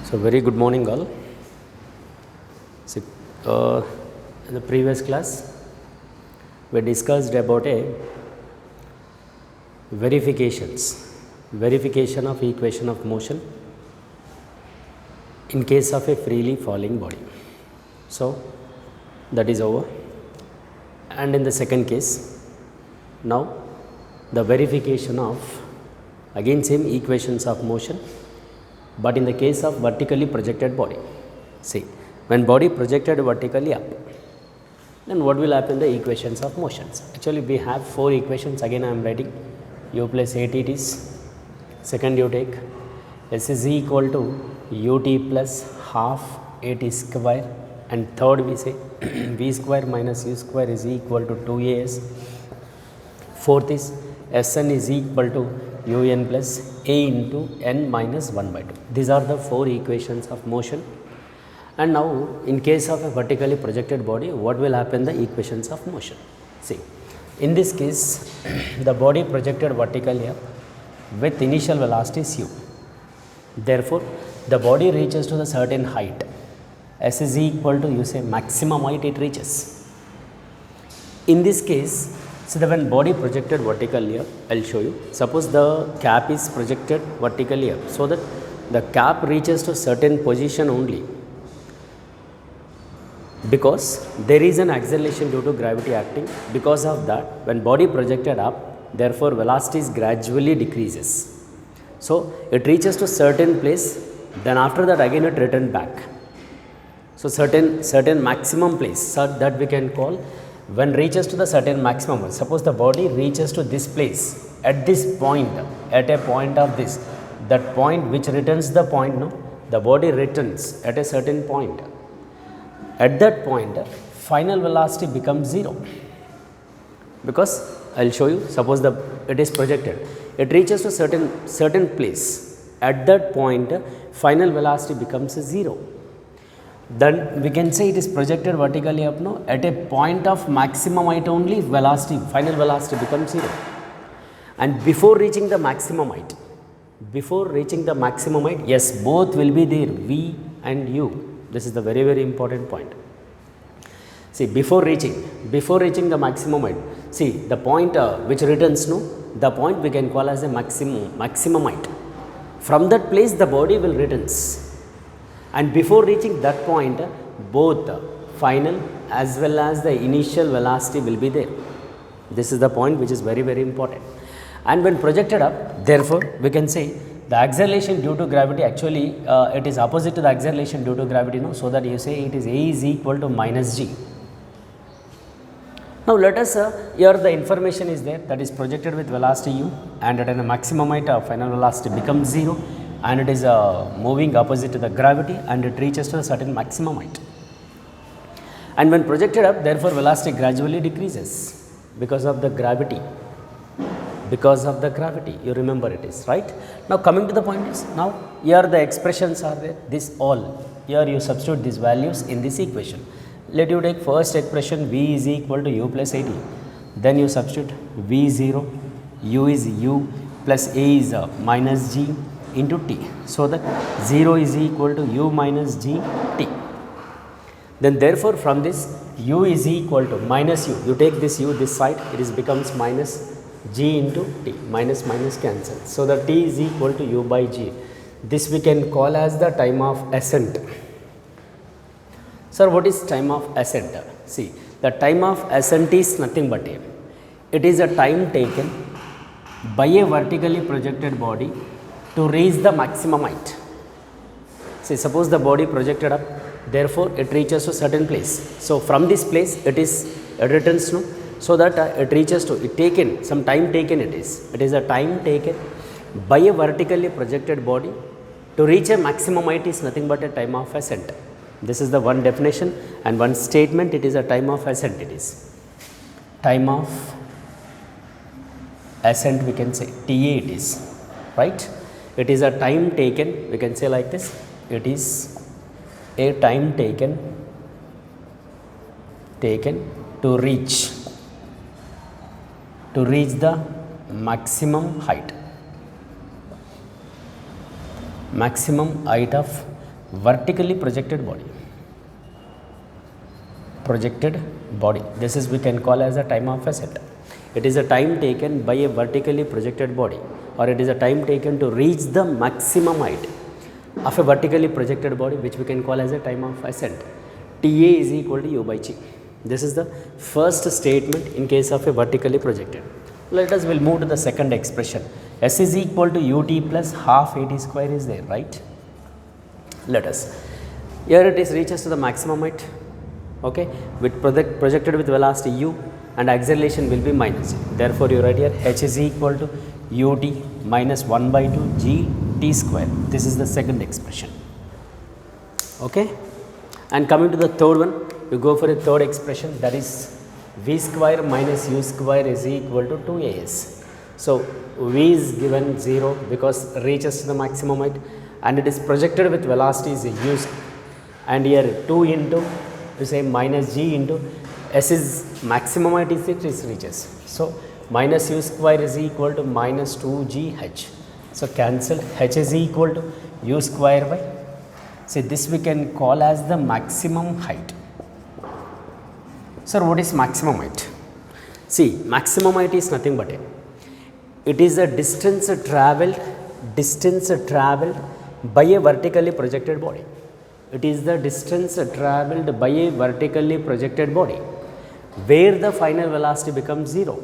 So very good morning all. So, in the previous class we discussed about a verification of equation of motion in case of a freely falling body. So that is over, and in the second case now the verification of again same equations of motion, but in the case of vertically projected body. See, when body projected vertically up, then what will happen? The equations of motions. Actually we have 4 equations. Again I am writing u plus at it is, second you take s is equal to ut plus half at square, and third we say v square minus u square is equal to 2as. Fourth is Sn is equal to un plus a into n minus 1 by 2. These are the 4 equations of motion. And now in case of a vertically projected body, what will happen? The equations of motion. See, in this case the body projected vertically up with initial velocity u. Therefore the body reaches to the certain height, s is equal to, you say, maximum height it reaches. In this case, see, the when body projected vertically up, I will show you. Suppose the cap is projected vertically up, so that the cap reaches to certain position only, because there is an acceleration due to gravity acting. Because of that, when body projected up, therefore velocity gradually decreases. So it reaches to certain place, then after that again it return back. So certain maximum place, so that we can call when reaches to the certain maximum. Suppose the body reaches to this place at this point, at a point of this, that point which returns the point, no, the body returns at a certain point. At that point final velocity becomes 0, because I will show you. Suppose it is projected, it reaches to certain place, at that point final velocity becomes 0. Then we can say it is projected vertically up, no, at a point of maximum height only velocity, final velocity becomes 0. And before reaching the maximum height, yes, both will be there, v and u. This is the very important point. See, before reaching the maximum height, see the point which returns, no, the point we can call as a maximum height. From that place the body will returns, and before reaching that point both final as well as the initial velocity will be there. This is the point which is very important. And when projected up, therefore we can say the acceleration due to gravity, actually it is opposite to the acceleration due to gravity, no, so that you say it is a is equal to minus g. Now let us here the information is there, that is projected with velocity u, and at a maximum height final velocity becomes 0, and it is moving opposite to the gravity, and it reaches to a certain maximum height. And when projected up, therefore velocity gradually decreases because of the gravity. You remember it is, right? Now coming to the point is, now here the expressions are there, this all, here you substitute these values in this equation. Let you take first expression, v is equal to u plus at, then you substitute v0, u is u plus a is minus g into t, so that 0 is equal to u minus g t. Then therefore from this u is equal to minus u, you take this u this side, it is becomes minus g into t, minus cancel, so that t is equal to u by g. This we can call as the time of ascent. Sir, what is time of ascent? See, the time of ascent is nothing but it is a time taken by a vertically projected body to reach the maximum height. See, suppose the body projected up, therefore it reaches to certain place. So from this place it returns, no, so that it reaches to, it taken some time taken, it is a time taken by a vertically projected body to reach a maximum height is nothing but a time of ascent. This is the one definition and one statement. It is a time of ascent. It is time of ascent, we can say TA it is, right? It is a time taken, we can say like this, it is a time taken to reach the maximum height of vertically projected body. Projected body. This is we can call as a time of ascent. It is a time taken by a vertically projected body, or it is a time taken to reach the maximum height of a vertically projected body, which we can call as a time of ascent. TA is equal to U by G. This is the first statement in case of a vertically projected. Let us will move to the second expression. S is equal to ut plus half at square is there, right? Let us. Here it is reaches to the maximum height, okay, with projected with velocity u, and acceleration will be minus g. Therefore, you write here h is equal to ut minus 1 by 2 g t square. This is the second expression. Okay. And coming to the third one, you go for a third expression, that is v square minus u square is equal to 2as. So, v is given 0 because reaches to the maximum height, and it is projected with velocity is u, and here 2 into you say minus g into s is maximum height is it reaches. So, minus u square is equal to minus 2gh. So, cancel, h is equal to u square by, see this we can call as the maximum height. Sir, what is maximum height? See, maximum height is nothing but it is a distance travelled by a vertically projected body. It is the distance travelled by a vertically projected body where the final velocity becomes 0.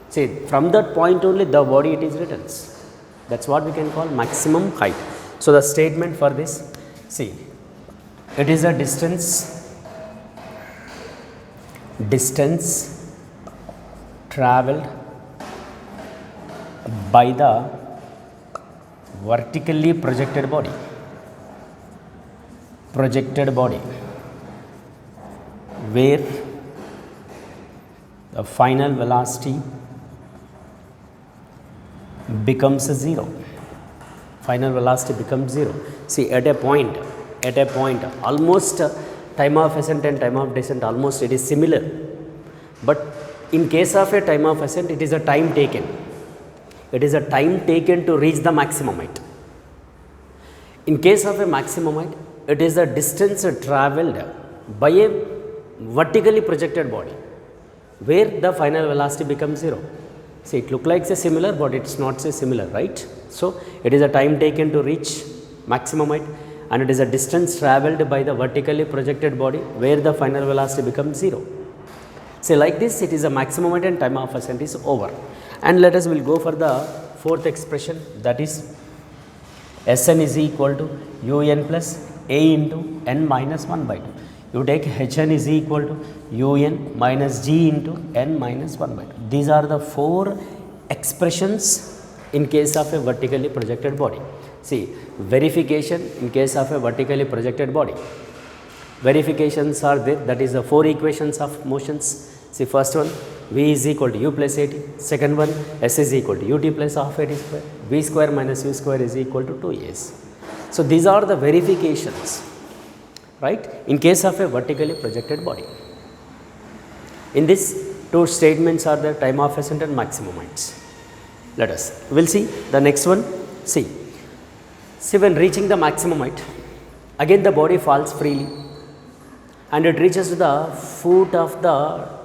See, from that point only the body it is returns. That is what we can call maximum height. So, the statement for this, see, it is a distance travelled by the vertically projected body where the final velocity becomes 0. Final velocity becomes 0. See, at a point almost time of ascent and time of descent almost it is similar, but in case of a time of ascent it is a time taken. It is a time taken to reach the maximum height. In case of a maximum height, it is the distance travelled by a vertically projected body where the final velocity becomes 0. See, it looks like a similar, but it is not a similar, right? So, it is a time taken to reach maximum height, and it is a distance travelled by the vertically projected body where the final velocity becomes 0. So, like this it is a maximum height and time of ascent is over. And let us will go for the fourth expression, that is Sn is equal to un plus a into n minus 1 by 2. You take Hn is equal to un minus g into n minus 1 by 2. These are the four expressions in case of a vertically projected body. See, verification in case of a vertically projected body. Verifications are there, that is the four equations of motions. See, first one, v is equal to u plus at. Second one, s is equal to ut plus half at square. V square minus u square is equal to 2as. So, these are the verifications, right, in case of a vertically projected body. In this, two statements are the time of ascent and maximum heights. Let us, we will see the next one. See, when reaching the maximum height, again the body falls freely and it reaches to the foot of the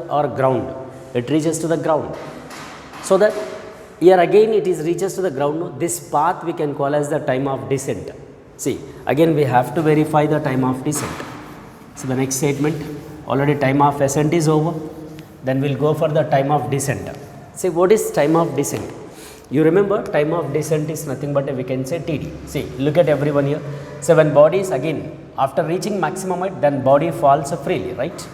or ground. It reaches to the ground. So that here again it is reaches to the ground. This path we can call as the time of descent. See, again we have to verify the time of descent. So, the next statement, already time of ascent is over, then we will go for the time of descent. See, what is time of descent? You remember time of descent is nothing but we can say Td. See, look at everyone here. So, when body is again after reaching maximum height, then body falls freely, right?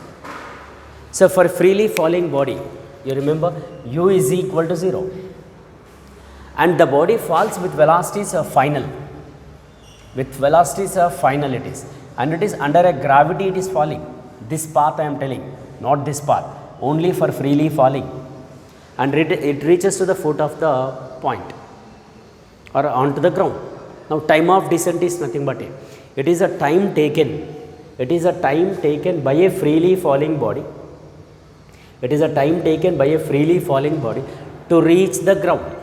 So, for freely falling body, you remember u is equal to 0 and the body falls with velocities of final. With velocities of final it is, and it is under a gravity it is falling. This path I am telling, not this path, only for freely falling, and it reaches to the foot of the point or onto the ground. Now, time of descent is nothing but it is a time taken. It is a time taken by a freely falling body. It is a time taken by a freely falling body to reach the ground.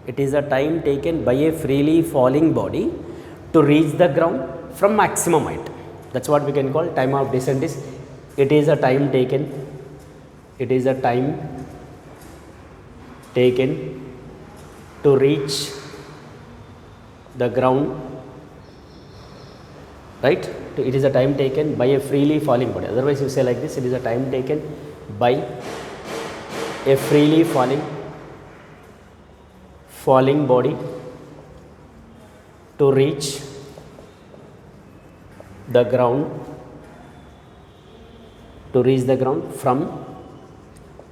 It is a time taken by a freely falling body to reach the ground from maximum height. That's what we can call time of descent is, it is a time taken, it is a time taken to reach the ground, right? It is a time taken by a freely falling body. Otherwise you say like this, it is a time taken by a freely falling body to reach the ground, from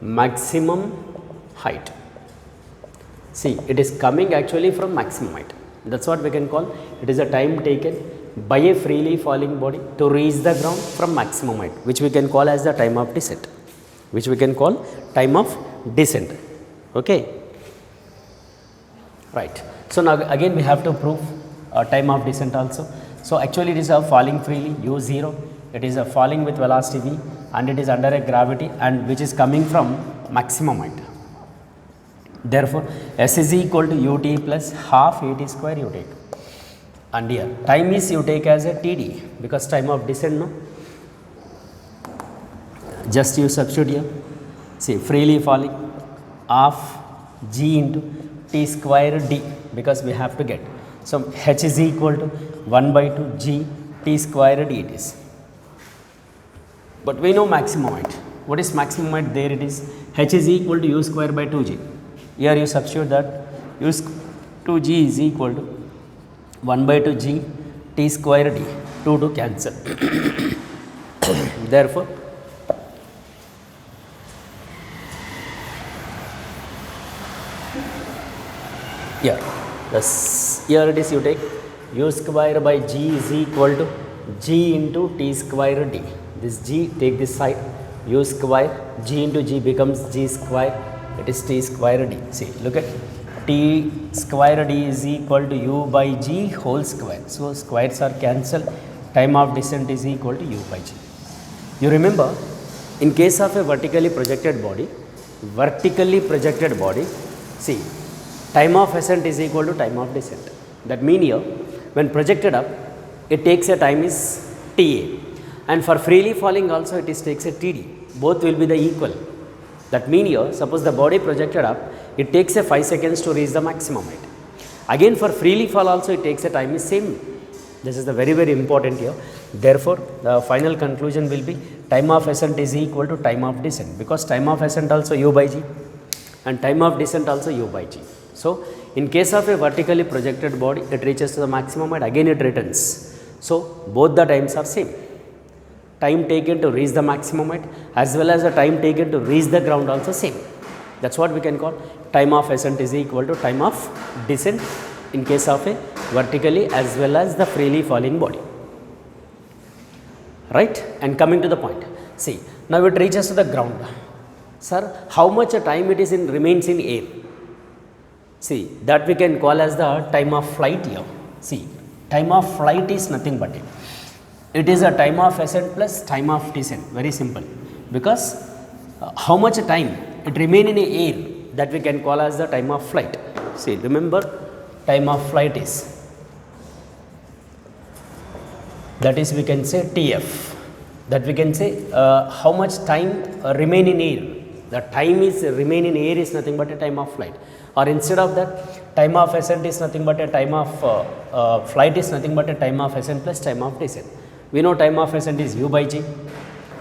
maximum height. See, it is coming actually from maximum height. That's what we can call, it is a time taken by a freely falling body to reach the ground from maximum height, which we can call as the time of descent, okay, right. So now again we have to prove time of descent also. So actually it is a falling freely, u0, it is a falling with velocity v, and it is under a gravity, and which is coming from maximum height. Therefore S is equal to ut plus half at square you take, and here time is you take as a td, because time of descent, no, just you substitute here. See, freely falling half g into t square d, because we have to get, so h is equal to 1 by 2 g t square d it is, but we know maximum height. What is maximum height? There it is, h is equal to u square by 2g. Here you substitute that, u 2g is equal to 1 by 2 g t square d, 2 to cancel. Therefore here, here it is, you take u square by g is equal to g into t square d. This g, take this side, u square, g into g becomes g square, it is t square d. See, look at, t square d is equal to u by g whole square. So squares are cancelled, time of descent is equal to u by g. You remember, in case of a vertically projected body, see, time of ascent is equal to time of descent. That means here, when projected up, it takes a time is Ta, and for freely falling also it is takes a Td. Both will be the equal. That means here, suppose the body projected up, it takes a 5 seconds to reach the maximum height. Again for freely fall also it takes a time is same. This is the very, very important here. Therefore, the final conclusion will be time of ascent is equal to time of descent, because time of ascent also u by g and time of descent also u by g. So, in case of a vertically projected body, it reaches to the maximum height, again it returns. So, both the times are same. Time taken to reach the maximum height as well as the time taken to reach the ground also same. That is what we can call time of ascent is equal to time of descent in case of a vertically as well as the freely falling body. Right? And coming to the point, see, now it reaches to the ground. Sir, how much a time it is in remains in air? See, that we can call as the time of flight here. See, time of flight is nothing but it is a time of ascent plus time of descent, very simple, because how much time it remain in air, that we can call as the time of flight. See, remember, time of flight is, that is we can say Tf, that we can say how much time remain in air. The time is remain in air is nothing but a time of flight, or instead of that, time of ascent is nothing but a time of flight is nothing but a time of ascent plus time of descent. We know time of ascent is u by g,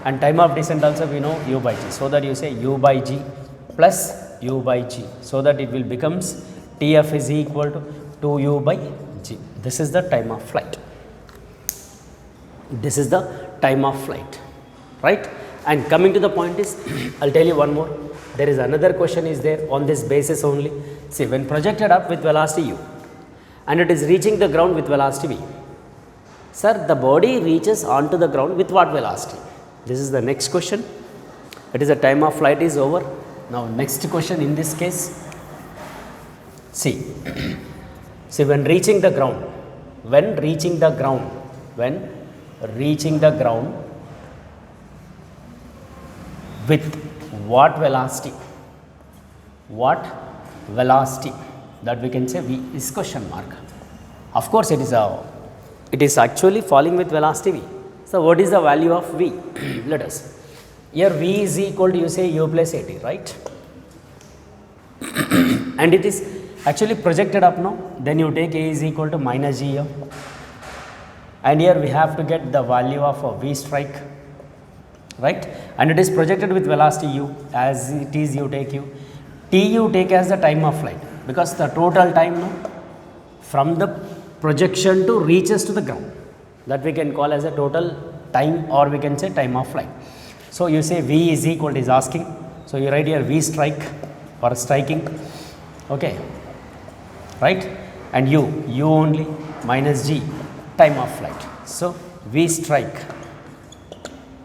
and time of descent also we know u by g. So that you say u by g plus u by g, so that it will becomes Tf is equal to 2u by g. This is the time of flight. This is the time of flight, right? And coming to the point is, I'll tell you one more. There is another question is there on this basis only. See, when projected up with velocity u and it is reaching the ground with velocity v, sir, the body reaches onto the ground with what velocity? This is the next question. It is the time of flight is over. Now, next question in this case, see, when reaching the ground, with what velocity? What velocity? That we can say v is question mark. Of course, it is a it is actually falling with velocity v. So, what is the value of v? Let us. Here v is equal to, you say u plus at, right? And it is actually projected up now, then you take a is equal to minus g here. And here we have to get the value of v strike, right? And it is projected with velocity u, as it is you take u. T you take as the time of flight, because the total time from the projection to reaches to the ground, that we can call as a total time, or we can say time of flight. So, you say v is equal to is asking, so you write here v strike for striking, okay, right, and u only minus g time of flight. So, v strike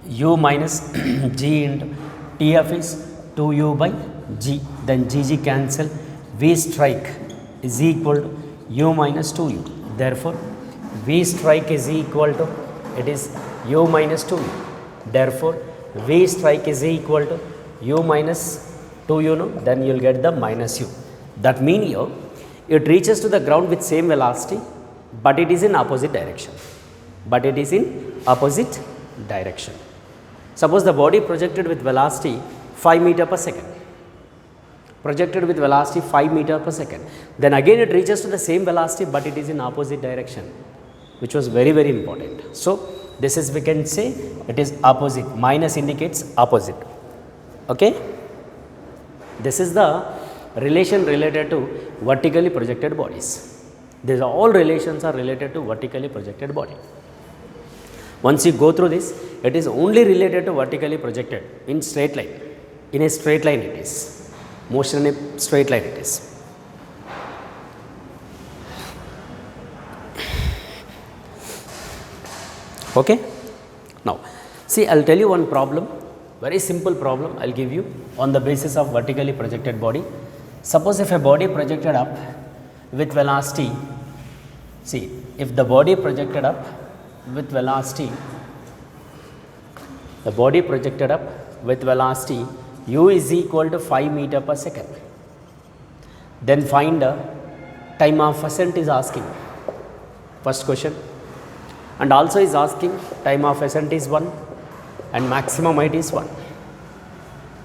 u minus g into Tf is 2u by g, then gg cancel, v strike is equal to u minus 2u. Therefore, v strike is equal to, it is u minus 2u. Therefore, v strike is equal to u minus 2u, no? Then you will get the minus u. That means here it reaches to the ground with same velocity, but it is in opposite direction. But it is in opposite direction. Suppose the body projected with velocity 5 meter per second. Projected with velocity 5 meter per second. Then again it reaches to the same velocity, but it is in opposite direction, which was very, very important. So, this is, we can say it is opposite, minus indicates opposite, okay. This is the relation related to vertically projected bodies. These are all relations are related to vertically projected body. Once you go through this, it is only related to vertically projected in straight line. In a straight line it is. Motion in a straight line it is. Okay. Now, see, I will tell you one problem, very simple problem I will give you on the basis of vertically projected body. Suppose if a body projected up with velocity, see, if the body projected up with velocity, u is equal to 5 meter per second, then find the time of ascent is asking, first question, and also is asking time of ascent is 1 and maximum height is 1.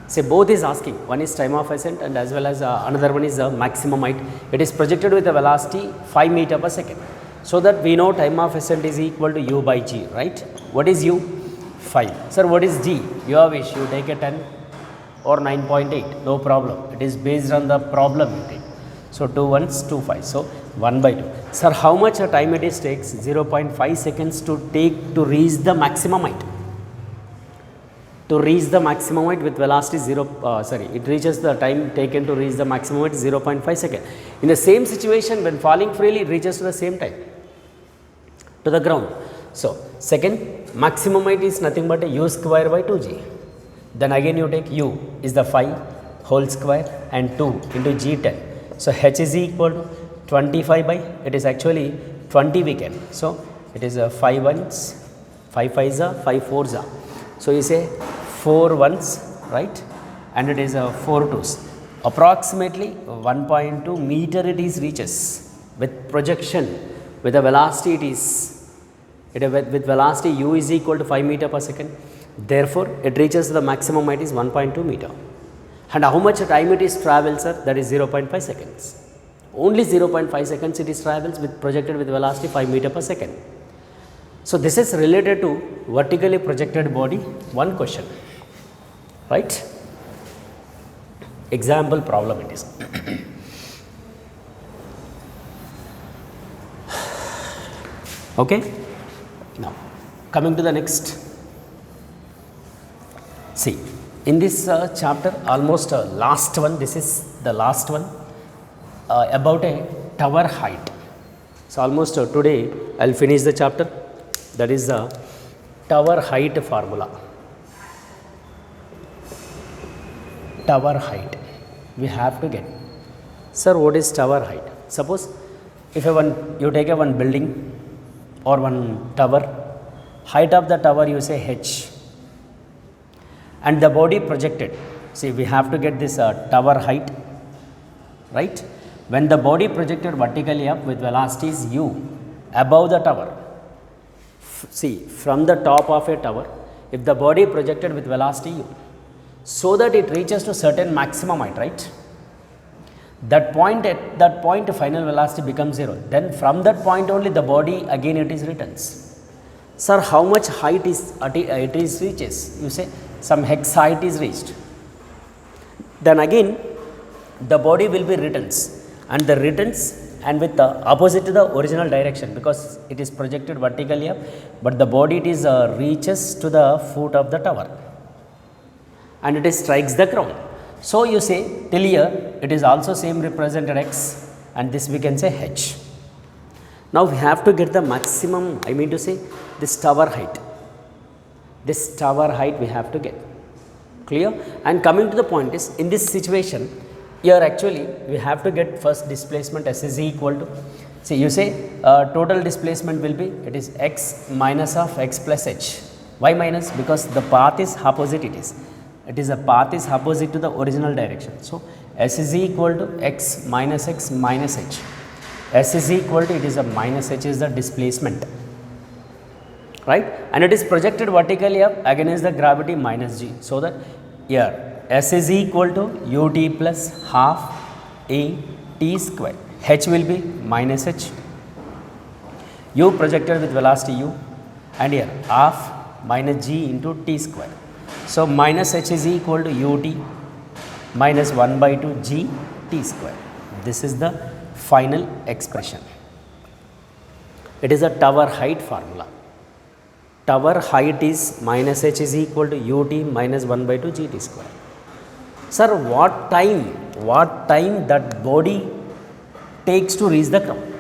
Say both is asking, one is time of ascent and as well as another one is maximum height. It is projected with a velocity 5 meter per second. So that we know time of ascent is equal to u by g, right? What is u? 5. Sir, what is g? Your wish, you take a 10 or 9.8, no problem. It is based on the problem you take. So 2 ones, 2 5. So 1 by 2. Sir, how much time it is takes? 0.5 seconds to take to reach the maximum height. To reach the maximum height with velocity it reaches the time taken to reach the maximum height 0.5 seconds. In the same situation, when falling freely, it reaches to the same time to the ground. So, second, maximum height is nothing but a u square by 2g. Then again you take u is the 5 whole square and 2 into g10. So, h is equal to 25 by, it is actually 20 we can. So, it is a 5 ones, 5 5s are, 5 4s are. So, you say 4 ones, right, and it is a 4 2s. Approximately 1.2 meter it is reaches with projection, with a velocity it is, with velocity u is equal to 5 meter per second. Therefore, it reaches the maximum height is 1.2 meter. And how much time it is travels, sir? That is 0.5 seconds. Only 0.5 seconds it is travels with projected with velocity 5 meter per second. So, this is related to vertically projected body, one question, right? Example problem it is. Okay. Now, coming to the next. See, in this chapter, almost last one, this is the last one about a tower height. So, almost today I will finish the chapter, that is the tower height formula. Tower height we have to get. Sir, what is tower height? Suppose if you take a one building or one tower, height of the tower you say h, and the body projected. See, we have to get this tower height, right? When the body projected vertically up with velocities u above the tower, See, from the top of a tower, if the body projected with velocity u, so that it reaches to certain maximum height, right? At that point final velocity becomes 0. Then from that point only the body again it is returns. Sir, how much height it is reaches? You say some x height is reached. Then again the body will be returns, and the returns and with the opposite to the original direction, because it is projected vertically up, but the body it is reaches to the foot of the tower and it is strikes the ground. So you say till here it is also same represented x, and this we can say h. Now we have to get the maximum, I mean to say this tower height. This tower height we have to get. Clear? And coming to the point is, in this situation here actually we have to get first displacement s is equal to, see you say total displacement will be, it is x minus of x plus h. Why minus? Because the path is opposite, it is a path is opposite to the original direction. So s is equal to x minus h. S is equal to, it is a minus h is the displacement, right? And it is projected vertically up against the gravity minus g. So that here s is equal to ut plus half a t square. H will be minus h, u projected with velocity u, and here half minus g into t square. So minus h is equal to ut minus 1 by 2 g t square. This is the final expression. It is a tower height formula. Tower height is minus h is equal to ut minus 1 by 2 gt square. Sir, what time that body takes to reach the ground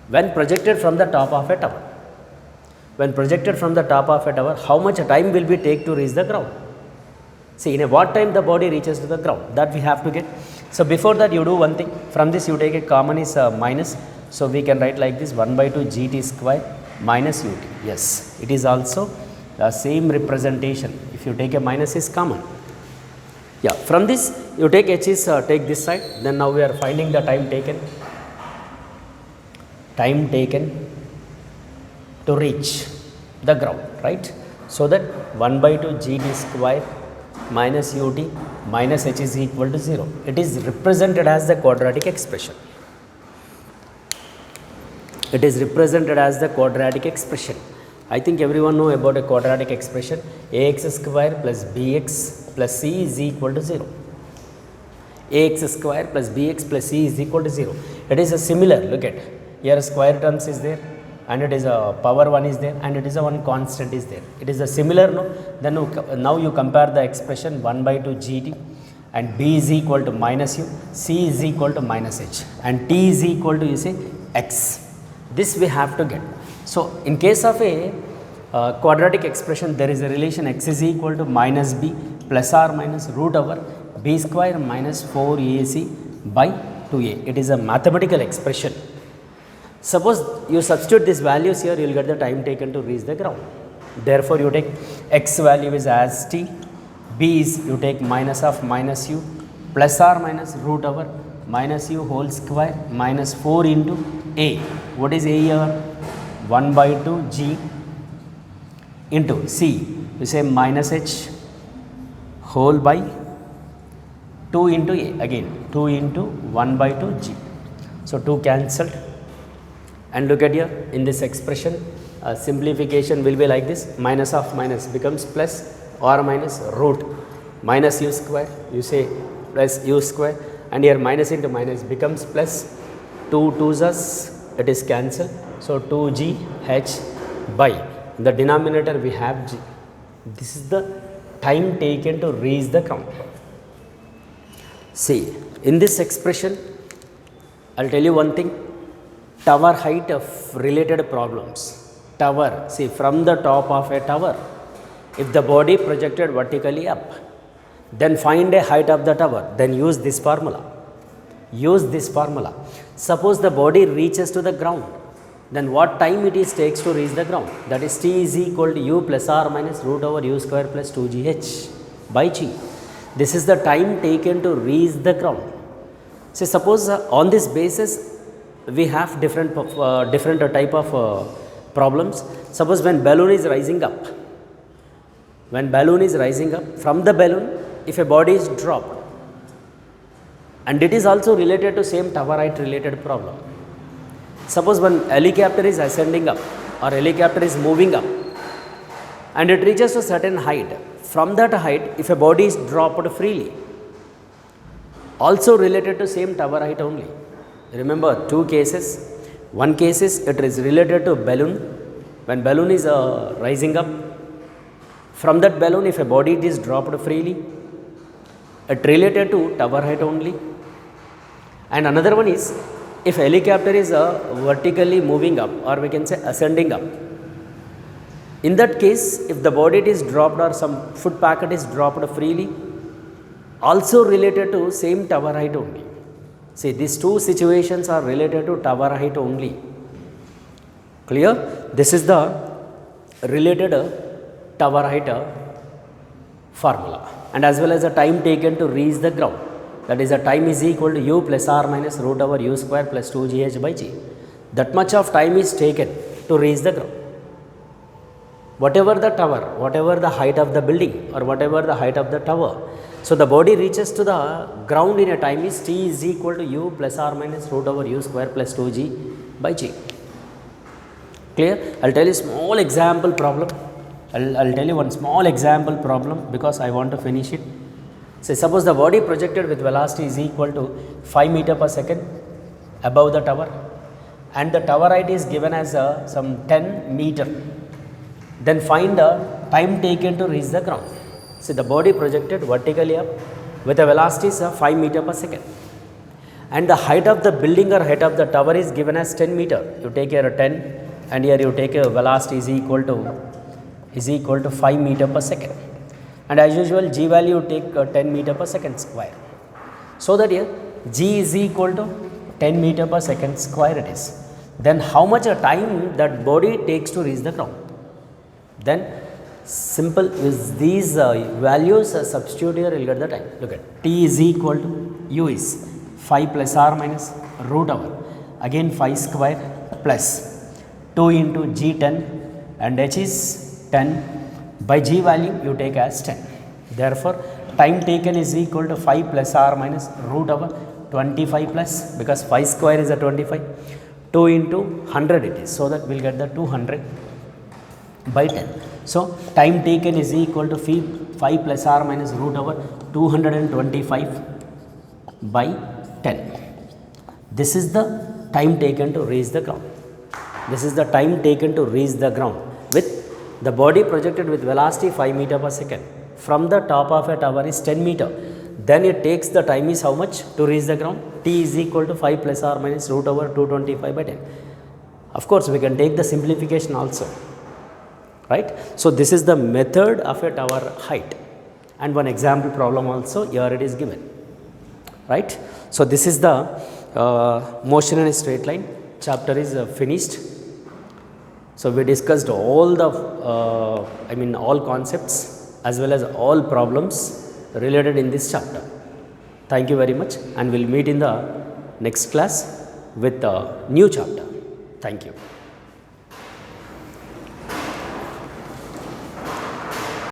when projected from the top of a tower? When projected from the top of a tower, how much time will we take to reach the ground? See, in a what time the body reaches to the ground, that we have to get. So before that you do one thing, from this you take a common is minus, so we can write like this 1 by 2 gt square minus ut. Yes, it is also the same representation. If you take a minus is common. Yeah, from this you take h is take this side. Then now we are finding the time taken. Time taken to reach the ground, right? So that 1 by 2 gt square minus ut minus h is equal to 0. It is represented as the quadratic expression. It is represented as the quadratic expression. I think everyone know about a quadratic expression. Ax square plus bx plus c is equal to 0. Ax square plus bx plus c is equal to 0. It is a similar, look at here, square terms is there, and it is a power 1 is there, and it is a one constant is there. It is a similar, no? Then now you compare the expression 1 by 2 gt, and b is equal to minus u, c is equal to minus h, and t is equal to, you say, x. This we have to get. So in case of a quadratic expression, there is a relation x is equal to minus b plus or minus root over b square minus 4ac by 2a. It is a mathematical expression. Suppose you substitute these values here, you will get the time taken to reach the ground. Therefore, you take x value is as t, b is you take minus of minus u plus or minus root over minus u whole square minus 4 into a. What is a here? 1 by 2 g into c, you say minus h whole by 2 into a, again 2 into 1 by 2 g. So 2 cancelled. And look at here, in this expression simplification will be like this, minus of minus becomes plus or minus root minus u square, you say plus u square, and here minus into minus becomes plus 2 2's us, it is cancelled. So 2g h by the denominator we have g. This is the time taken to reach the ground. See, in this expression I will tell you one thing. Tower height of related problems. Tower, see, from the top of a tower, if the body projected vertically up, then find a height of the tower, then use this formula. Use this formula. Suppose the body reaches to the ground, then what time it is takes to reach the ground? That is t is equal to u plus or minus root over u square plus 2gh by g. This is the time taken to reach the ground. See, suppose on this basis we have different type of problems. Suppose when balloon is rising up, from the balloon, if a body is dropped, and it is also related to same tower height related problem. Suppose when helicopter is ascending up or helicopter is moving up and it reaches a certain height, from that height if a body is dropped freely, also related to same tower height only. Remember two cases. One case is it is related to balloon. When balloon is rising up, from that balloon if a body is dropped freely, it related to tower height only. And another one is if helicopter is vertically moving up, or we can say ascending up. In that case, if the body is dropped or some food packet is dropped freely, also related to same tower height only. See, these two situations are related to tower height only. Clear? This is the related tower height formula, and as well as the time taken to reach the ground. That is, the time is equal to u plus r minus root over u square plus 2gh by g. That much of time is taken to reach the ground. Whatever the tower, whatever the height of the building, or whatever the height of the tower, so the body reaches to the ground in a time is t is equal to u plus r minus root over u square plus 2g by g. Clear? I will tell you small example problem. I'll tell you one small example problem because I want to finish it. Say suppose the body projected with velocity is equal to 5 meter per second above the tower, and the tower height is given as some 10 meter. Then find the time taken to reach the ground. See, the body projected vertically up with a velocity is 5 meter per second, and the height of the building or height of the tower is given as 10 meter. You take here a 10, and here you take a velocity is equal to 5 meter per second, and as usual g value you take 10 meter per second square. So that here g is equal to 10 meter per second square it is. Then how much a time that body takes to reach the ground? Then simple is these values substitute here, you will get the time. Look at t is equal to u is 5 plus r minus root over again 5 square plus 2 into g10, and h is 10 by g value you take as 10. Therefore, time taken is equal to 5 plus r minus root over 25 plus, because 5 square is a 25, 2 into 100 it is. So that we will get the 200 by 10. So, time taken is equal to 5 plus r minus root over 225 by 10. This is the time taken to reach the ground. This is the time taken to reach the ground with the body projected with velocity 5 meter per second. From the top of a tower is 10 meter. Then it takes the time is how much to reach the ground? T is equal to 5 plus r minus root over 225 by 10. Of course, we can take the simplification also. Right. So, this is the method of a tower height, and one example problem also here it is given. Right. So, this is the motion in a straight line chapter is finished. So, we discussed all the all concepts as well as all problems related in this chapter. Thank you very much, and we will meet in the next class with a new chapter. Thank you.